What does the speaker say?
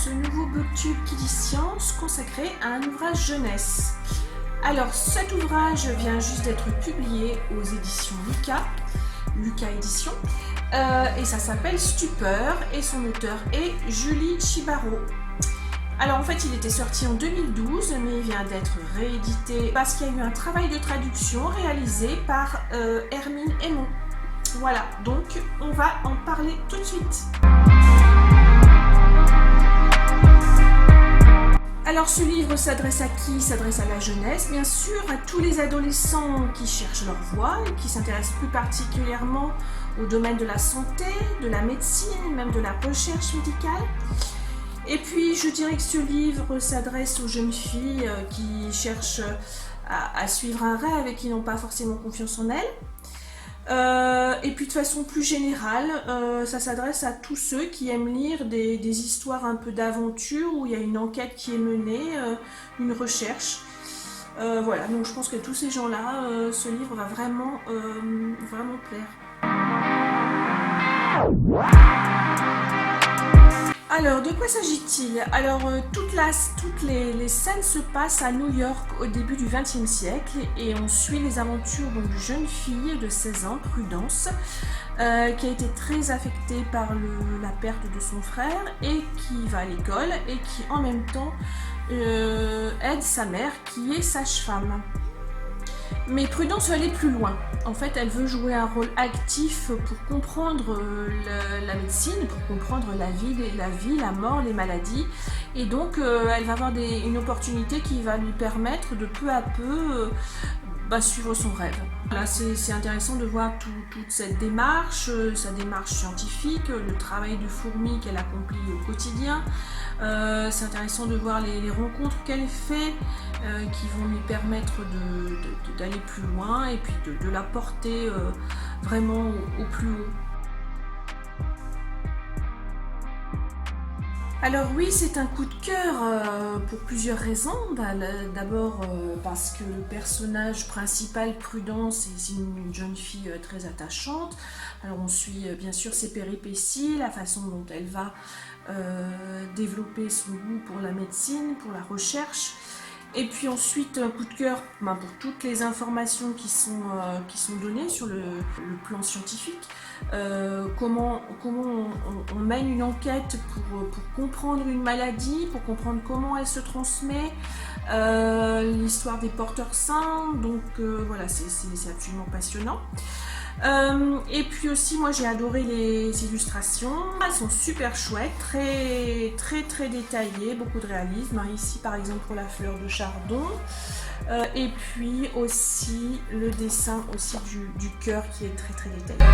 ce nouveau booktube qui dit science consacré à un ouvrage jeunesse. Alors cet ouvrage vient juste d'être publié aux éditions Lucas Éditions, et ça s'appelle Stupeur et son auteur est Julie Chibaro. Alors en fait il était sorti en 2012 mais il vient d'être réédité parce qu'il y a eu un travail de traduction réalisé par Hermine Aymon. Voilà, donc on va en parler tout de suite. Alors ce livre s'adresse à qui? S'adresse à la jeunesse, bien sûr, à tous les adolescents qui cherchent leur voie et qui s'intéressent plus particulièrement au domaine de la santé, de la médecine, même de la recherche médicale. Et puis je dirais que ce livre s'adresse aux jeunes filles qui cherchent à suivre un rêve et qui n'ont pas forcément confiance en elles. Et puis de façon plus générale, ça s'adresse à tous ceux qui aiment lire des histoires un peu d'aventure où il y a une enquête qui est menée, une recherche. Voilà, donc je pense que tous ces gens-là, ce livre va vraiment plaire. Alors, de quoi s'agit-il? Alors, toutes les scènes se passent à New York au début du XXe siècle et on suit les aventures d'une jeune fille de 16 ans, Prudence, qui a été très affectée par la perte de son frère et qui va à l'école et qui en même temps aide sa mère qui est sage-femme. Mais Prudence veut aller plus loin. En fait, elle veut jouer un rôle actif pour comprendre la médecine, pour comprendre la vie, la mort, les maladies. Et donc, elle va avoir une opportunité qui va lui permettre de peu à peu suivre son rêve. Là, c'est intéressant de voir toute cette démarche, sa démarche scientifique, le travail de fourmi qu'elle accomplit au quotidien. C'est intéressant de voir les rencontres qu'elle fait qui vont lui permettre d'aller plus loin et puis de la porter vraiment au plus haut. Alors oui, c'est un coup de cœur pour plusieurs raisons. D'abord parce que le personnage principal, Prudence, est une jeune fille très attachante. Alors on suit bien sûr ses péripéties, la façon dont elle va développer son goût pour la médecine, pour la recherche. Et puis ensuite, un coup de cœur pour toutes les informations qui sont données sur le plan scientifique. Comment on mène une enquête pour comprendre une maladie, pour comprendre comment elle se transmet, l'histoire des porteurs sains, donc voilà, c'est absolument passionnant. Et puis aussi, moi j'ai adoré les illustrations, elles sont super chouettes, très détaillées, beaucoup de réalisme, ici par exemple pour la fleur de chardon, et puis aussi le dessin aussi du cœur qui est très détaillé.